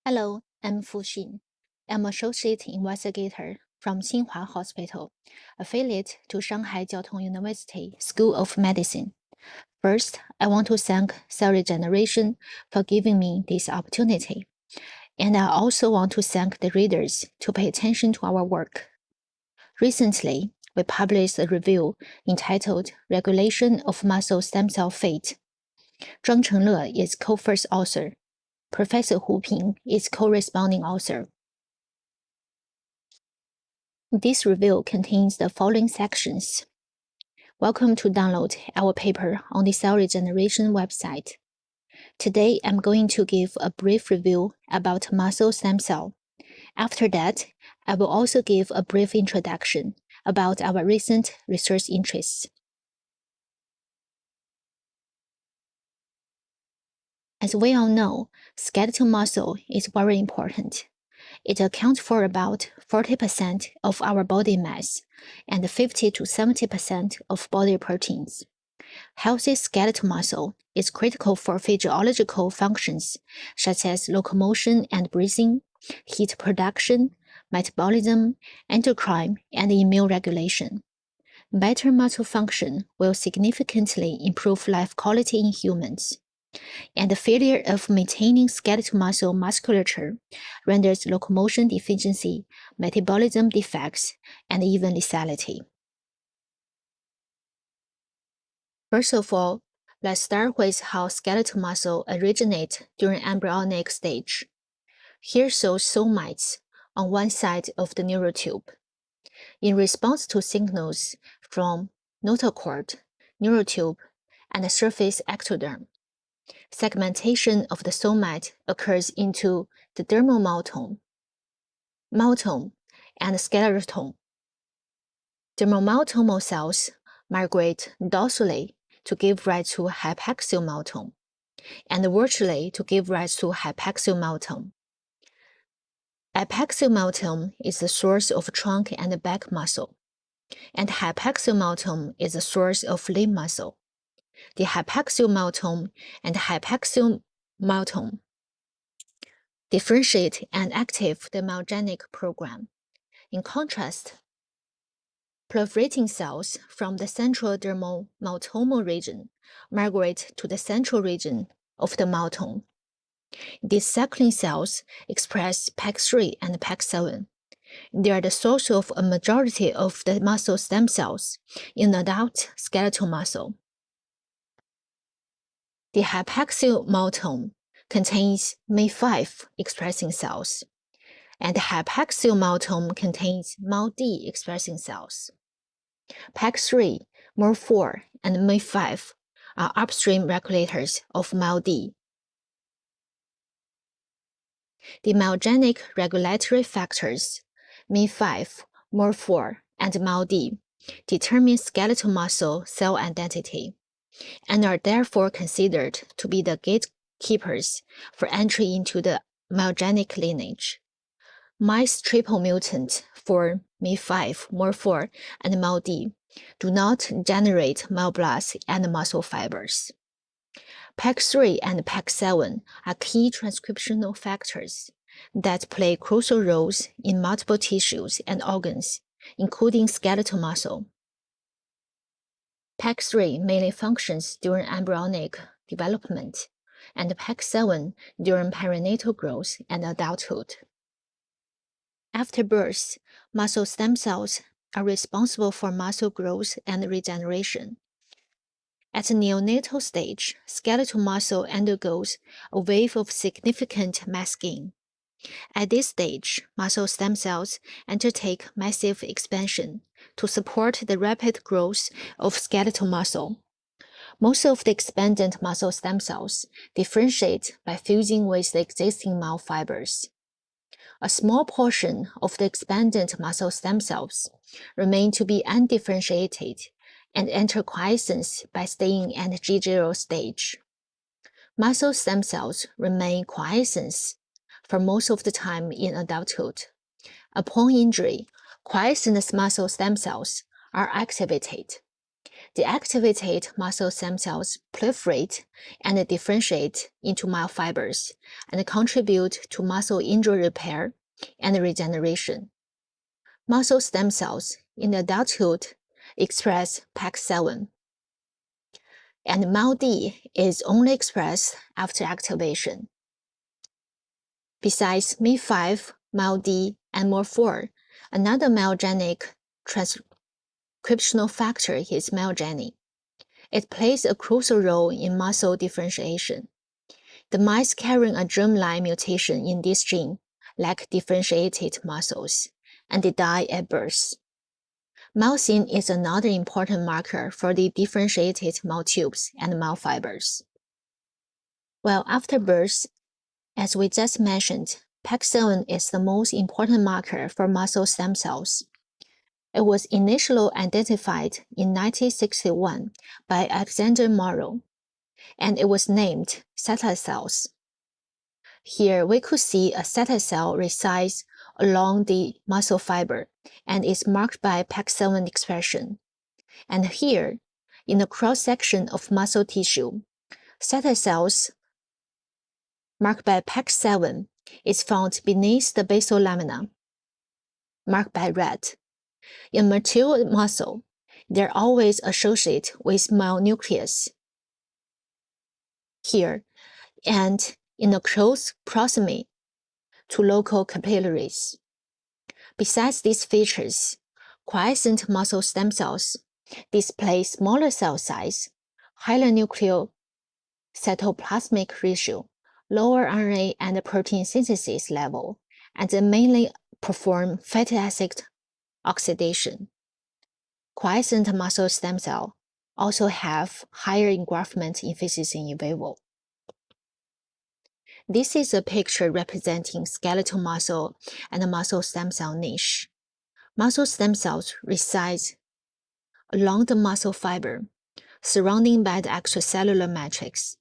Hello, I'm Fu Xin. I'm Associate Investigator from Xinhua Hospital, affiliate to Shanghai Jiao Tong University School of Medicine. First, I want to thank Cell Regeneration for giving me this opportunity. And I also want to thank the readers to pay attention to our work. Recently, we published a review entitled Regulation of Muscle Stem Cell Fate. Zhang Chengle is co-first author. Professor Hu Ping is corresponding author. This review contains the following sections. Welcome to download our paper on the cell regeneration website. Today, I'm going to give a brief review about muscle stem cell. After that, I will also give a brief introduction about our recent research interests. As we all know, skeletal muscle is very important. It accounts for about 40% of our body mass and 50 to 70% of body proteins. Healthy skeletal muscle is critical for physiological functions such as locomotion and breathing, heat production, metabolism, endocrine, and immune regulation. Better muscle function will significantly improve life quality in humans. And the failure of maintaining skeletal muscle musculature renders locomotion deficiency, metabolism defects, and even lethality. First of all, let's start with how skeletal muscle originates during embryonic stage. Here shows somites on one side of the neural tube. In response to signals from notochord, neural tube, and the surface ectoderm, segmentation of the somite occurs into the dermal maltome, and skeleton. Dermomaltomal cells migrate dorsally to give rise to hypaxial maltome, and ventrally to give rise to hypaxial maltome. Apexial maltome is the source of trunk and back muscle, and hypaxial maltome is the source of limb muscle. The hypaxial maltome and hypaxial maltome differentiate and activate the myogenic program. In contrast, proliferating cells from the central dermal maltomal region migrate to the central region of the maltome. These cycling cells express PAX3 and PAX7. They are the source of a majority of the muscle stem cells in adult skeletal muscle. The hypaxial maltome contains MAY5 expressing cells, and the hypaxial maltome contains MALD expressing cells. PAX3, MAL4, and MAY5 are upstream regulators of MALD. The myogenic regulatory factors, MAY5, MAL4, and MALD, determine skeletal muscle cell identity, and are therefore considered to be the gatekeepers for entry into the myogenic lineage. Mice triple mutant for MAY5, MAL4, and MALD do not generate myoblasts and muscle fibers. PAX3 and PAX7 are key transcriptional factors that play crucial roles in multiple tissues and organs, including skeletal muscle. PAX3 mainly functions during embryonic development, and PAX7 during perinatal growth and adulthood. After birth, muscle stem cells are responsible for muscle growth and regeneration. At the neonatal stage, skeletal muscle undergoes a wave of significant mass gain. At this stage, muscle stem cells undertake massive expansion to support the rapid growth of skeletal muscle. Most of the expanded muscle stem cells differentiate by fusing with the existing myofibers. A small portion of the expanded muscle stem cells remain to be undifferentiated and enter quiescence by staying at G0 stage. Muscle stem cells remain quiescence for most of the time in adulthood. Upon injury, quiescent muscle stem cells are activated. The activated muscle stem cells proliferate and differentiate into myofibers and contribute to muscle injury repair and regeneration. Muscle stem cells in adulthood express PAX7, and MAO-D is only expressed after activation. Besides MI5, MAO-D, and MOR4, another myogenic transcriptional factor is myogeny. It plays a crucial role in muscle differentiation. The mice carrying a germline mutation in this gene lack differentiated muscles, and they die at birth. Myosin is another important marker for the differentiated myotubes and myofibers. Well, after birth, as we just mentioned, PAX7 is the most important marker for muscle stem cells. It was initially identified in 1961 by Alexander Morrow, and it was named SATA cells. Here we could see a SATA cell resides along the muscle fiber and is marked by PAX7 expression. And here, in the cross-section of muscle tissue, SATA cells marked by PAX7 is found beneath the basal lamina, marked by red. In mature muscle, they're always associated with myonucleus here, and in a close proximity to local capillaries. Besides these features, quiescent muscle stem cells display smaller cell size, higher nuclear cytoplasmic ratio, lower RNA and protein synthesis level, and they mainly perform fatty acid oxidation. Quiescent muscle stem cells also have higher engraftment efficiency in vivo. This is a picture representing skeletal muscle and muscle stem cell niche. Muscle stem cells reside along the muscle fiber, surrounding by the extracellular matrix.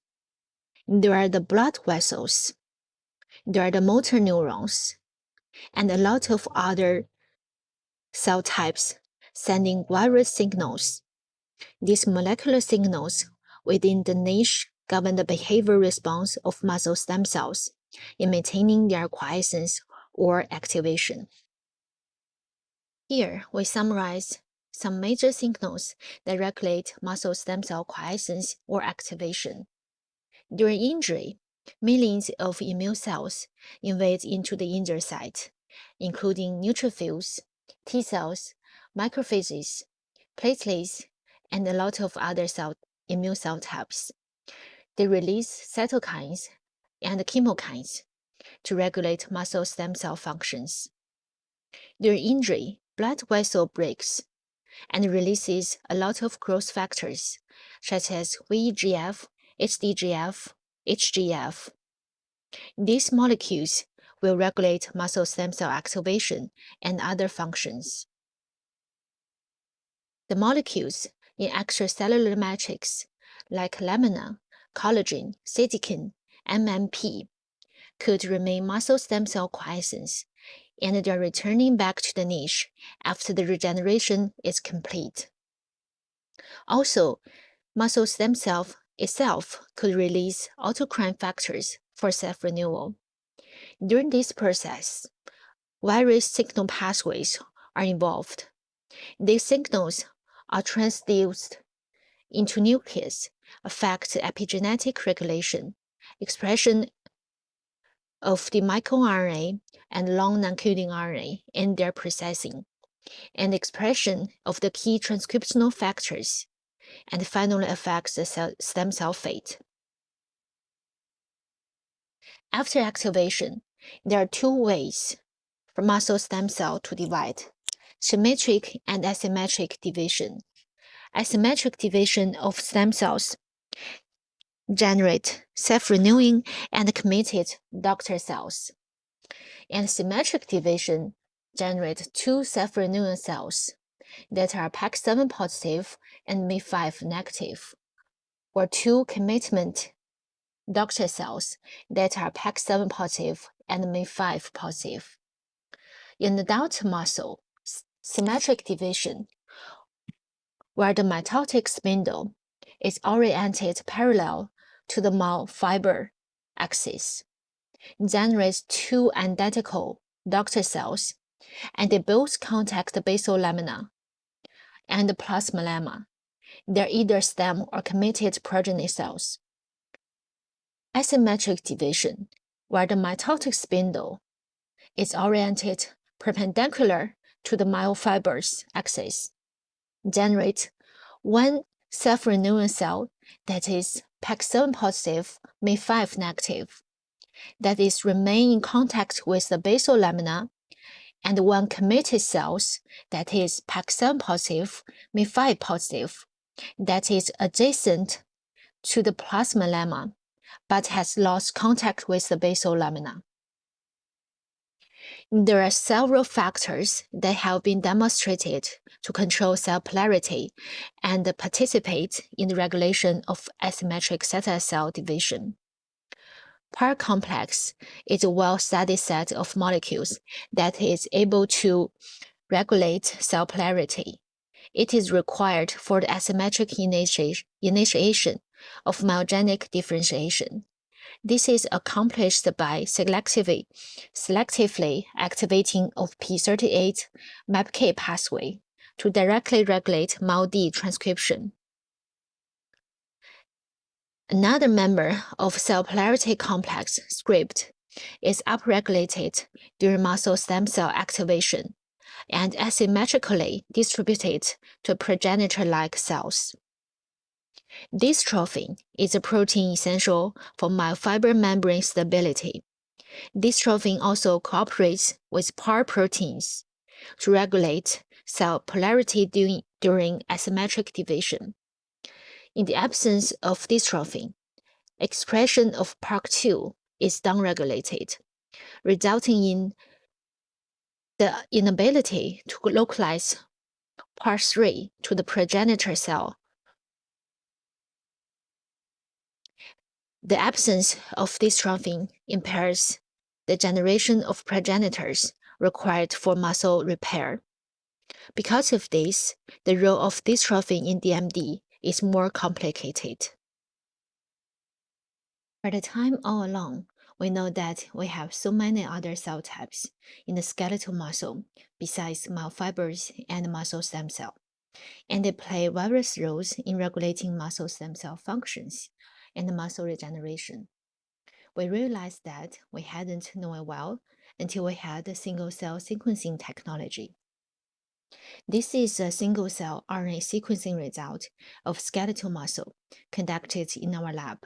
There are the blood vessels, there are the motor neurons, and a lot of other cell types sending various signals. These molecular signals within the niche govern the behavior response of muscle stem cells in maintaining their quiescence or activation. Here, we summarize some major signals that regulate muscle stem cell quiescence or activation. During injury, millions of immune cells invade into the injured site, including neutrophils, T cells, macrophages, platelets, and a lot of other immune cell types. They release cytokines and chemokines to regulate muscle stem cell functions. During injury, blood vessel breaks and releases a lot of growth factors such as VEGF, HDGF, HGF. These molecules will regulate muscle stem cell activation and other functions. The molecules in extracellular matrix, like lamina, collagen, cytokine, MMP, could remain muscle stem cell quiescence, and they are returning back to the niche after the regeneration is complete. Also, muscle stem cell itself could release autocrine factors for self-renewal. During this process, various signal pathways are involved. These signals are transduced into nucleus, affect epigenetic regulation, expression of the microRNA and long non-coding RNA in their processing, and expression of the key transcriptional factors, and finally affects the stem cell fate. After activation, there are two ways for muscle stem cell to divide: symmetric and asymmetric division. Asymmetric division of stem cells generate self-renewing and committed daughter cells, and symmetric division generate two self-renewing cells that are PAX7 positive and MI5 negative, or two commitment daughter cells that are PAX7 positive and MI5 positive. In adult muscle, symmetric division, where the mitotic spindle is oriented parallel to the myofiber axis, generates two identical ductal cells, and they both contact the basal lamina and the plasmalemma. They're either stem or committed progeny cells. Asymmetric division, where the mitotic spindle is oriented perpendicular to the myofibers axis, generate one self-renewing cell that is PAX7 positive, Mi5 negative, that is remain in contact with the basal lamina, and one committed cells that is PAX7 positive, Mi5 positive, that is adjacent to the plasmalemma but has lost contact with the basal lamina. There are several factors that have been demonstrated to control cell polarity and participate in the regulation of asymmetric satellite cell division. PAR complex is a well-studied set of molecules that is able to regulate cell polarity. It is required for the asymmetric initiation of myogenic differentiation. This is accomplished by selectively activating of p38 MAPK pathway to directly regulate MAO-D transcription. Another member of cell polarity complex, script, is upregulated during muscle stem cell activation and asymmetrically distributed to progenitor-like cells. Dystrophin is a protein essential for myofiber membrane stability. Dystrophin also cooperates with PAR proteins to regulate cell polarity during asymmetric division. In the absence of dystrophin, expression of PARC2 is downregulated, resulting in the inability to localize PAR3 to the progenitor cell. The absence of dystrophin impairs the generation of progenitors required for muscle repair. Because of this, the role of dystrophin in DMD is more complicated. By the time all along, we know that we have so many other cell types in the skeletal muscle besides myofibers and muscle stem cell, and they play various roles in regulating muscle stem cell functions and muscle regeneration. We realized that we hadn't known it well until we had the single-cell sequencing technology. This is a single-cell RNA sequencing result of skeletal muscle conducted in our lab.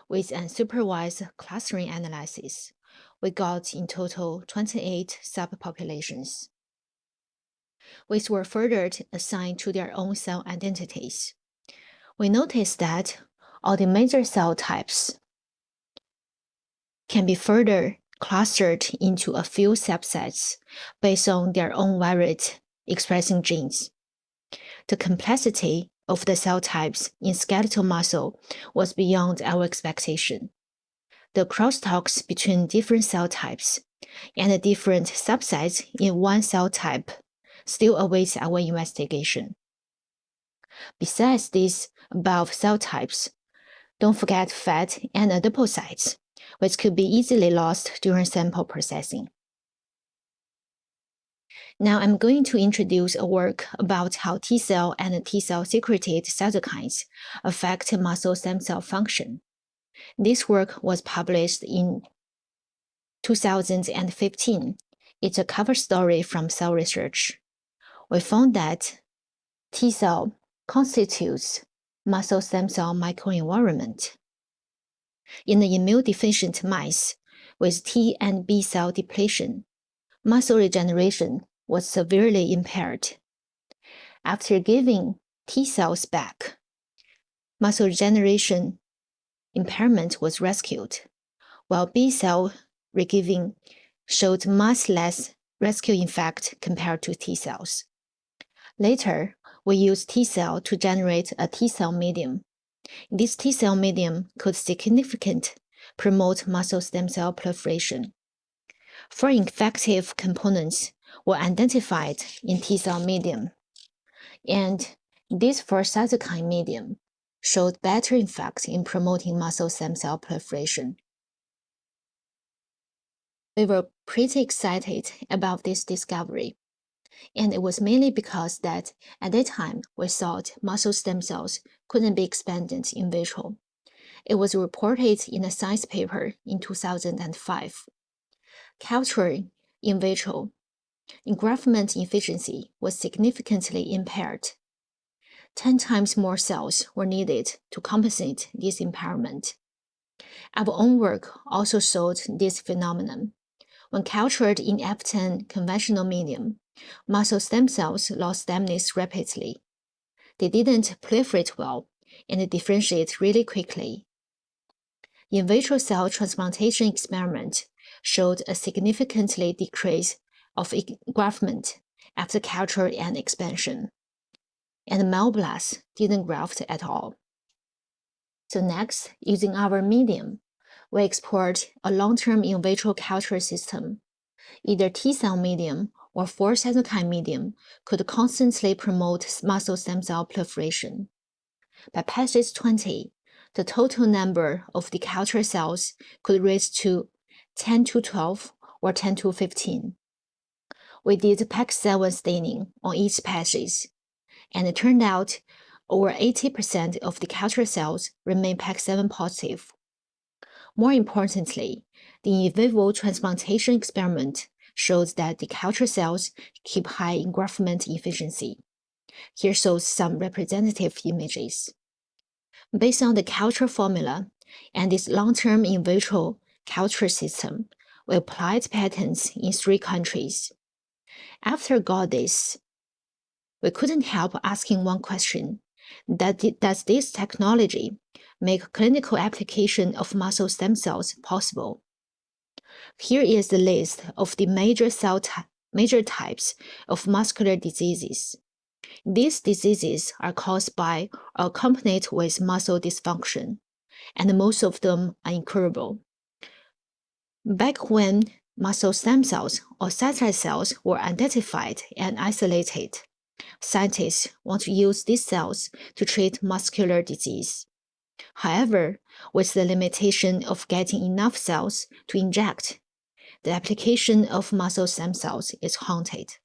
With unsupervised clustering analysis, we got in total 28 subpopulations, which were further assigned to their own cell identities. We noticed that all the major cell types can be further clustered into a few subsets based on their own variant expressing genes. The complexity of the cell types in skeletal muscle was beyond our expectation. The crosstalks between different cell types and the different subsets in one cell type still awaits our investigation. Besides these above cell types, don't forget fat and adipocytes, which could be easily lost during sample processing. Now I'm going to introduce a work about how T-cell and T-cell secreted cytokines affect muscle stem cell function. This work was published in 2015. It's a cover story from Cell Research. We found that T-cell constitutes muscle stem cell microenvironment. In the immune-deficient mice with T and B cell depletion, muscle regeneration was severely impaired. After giving T cells back, muscle regeneration impairment was rescued, while B cell regiving showed much less rescue effect compared to T cells. Later, we used T cell to generate a T cell medium. This T cell medium could significantly promote muscle stem cell proliferation. Four effective components were identified in T cell medium, and This first cytokine medium showed better effects in promoting muscle stem cell proliferation. We were pretty excited about this discovery, and it was mainly because that at that time we thought muscle stem cells couldn't be expanded in vitro. It was reported in a Science paper in 2005. Culture in vitro engraftment efficiency was significantly impaired. 10 times more cells were needed to compensate this impairment. Our own work also showed this phenomenon. When cultured in F10 conventional medium, muscle stem cells lost stemness rapidly. They didn't proliferate well and differentiate really quickly. In vitro cell transplantation experiment showed a significantly decrease of engraftment after culture and expansion, and myoblasts didn't graft at all. So next, using our medium, we explored a long-term in vitro culture system. Either T-cell medium or 4-cytokine medium could constantly promote muscle stem cell proliferation. By passage 20, the total number of the culture cells could reach to 10 to 12 or 10 to 15. We did PAX7 staining on each passage, and it turned out over 80% of the culture cells remain PAX7 positive. More importantly, the in vivo transplantation experiment shows that the culture cells keep high engraftment efficiency. Here shows some representative images. Based on the culture formula and this long-term in vitro culture system, we applied patents in 3 countries. After got this, we couldn't help asking one question. Does this technology make clinical application of muscle stem cells possible? Here is the list of the major types of muscular diseases. These diseases are caused by or accompanied with muscle dysfunction, and most of them are incurable. Back when muscle stem cells or satellite cells were identified and isolated, scientists want to use these cells to treat muscular disease. However, with the limitation of getting enough cells to inject, the application of muscle stem cells is haunted.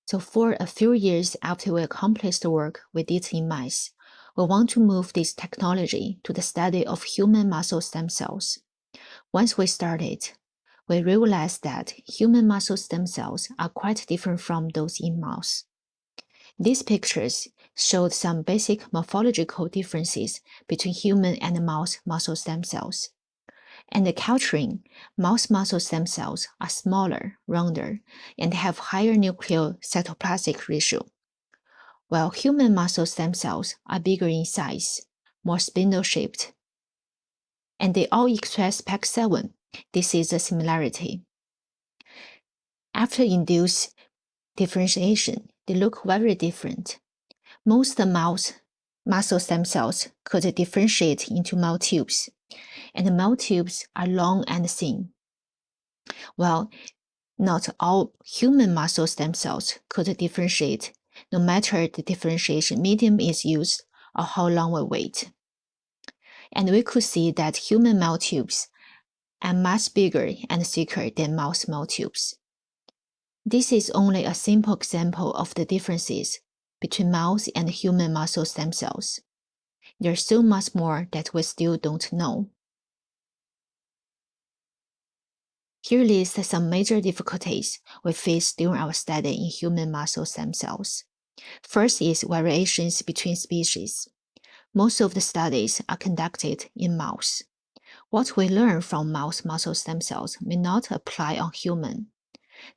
So for a few years after we accomplished the work we did in mice, we want to move this technology to the study of human muscle stem cells. Once we started, we realized that human muscle stem cells are quite different from those in mouse. These pictures showed some basic morphological differences between human and mouse muscle stem cells. And the culturing, mouse muscle stem cells are smaller, rounder, and have higher nuclear cytoplasmic ratio, while human muscle stem cells are bigger in size, more spindle-shaped. And they all express PAX7. This is a similarity. After induced differentiation, they look very different. Most mouse muscle stem cells could differentiate into myotubes, and the myotubes are long and thin. Well, not all human muscle stem cells could differentiate, no matter the differentiation medium is used or how long we wait. And we could see that human myotubes are much bigger and thicker than mouse myotubes. This is only a simple example of the differences between mouse and human muscle stem cells. There's so much more that we still don't know. Here lists some major difficulties we faced during our study in human muscle stem cells. First is variations between species. Most of the studies are conducted in mouse. What we learn from mouse muscle stem cells may not apply on human.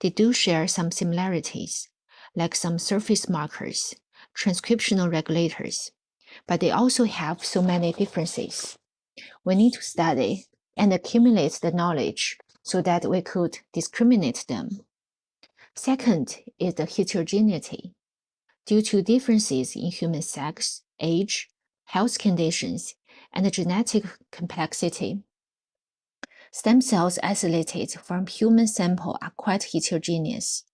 They do share some similarities, like some surface markers, transcriptional regulators, but they also have so many differences. We need to study and accumulate the knowledge so that we could discriminate them. Second is the heterogeneity. Due to differences in human sex, age, health conditions, and genetic complexity, stem cells isolated from human sample are quite heterogeneous.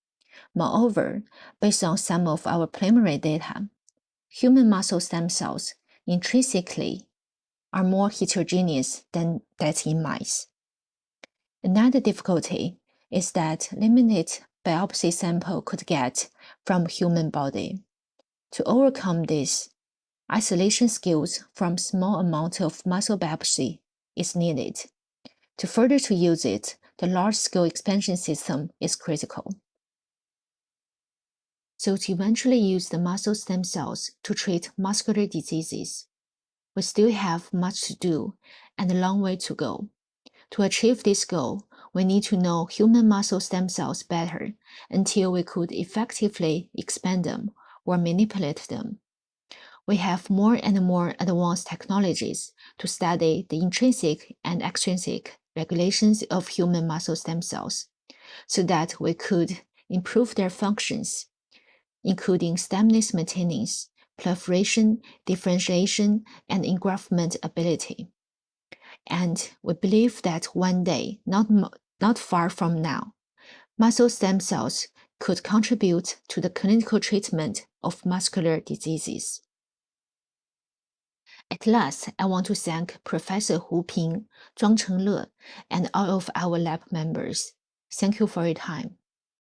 Moreover, based on some of our preliminary data, human muscle stem cells intrinsically are more heterogeneous than that in mice. Another difficulty is that limited biopsy sample could get from human body. To overcome this, isolation skills from small amount of muscle biopsy is needed. To further to use it, the large-scale expansion system is critical. So to eventually use the muscle stem cells to treat muscular diseases, we still have much to do and a long way to go. To achieve this goal, we need to know human muscle stem cells better until we could effectively expand them or manipulate them. We have more and more advanced technologies to study the intrinsic and extrinsic regulations of human muscle stem cells so that we could improve their functions, including stemness maintenance, proliferation, differentiation, and engraftment ability. And we believe that one day, not far from now, muscle stem cells could contribute to the clinical treatment of muscular diseases. At last, I want to thank Professor Hu Ping, Zhuang Chengle, and all of our lab members. Thank you for your time.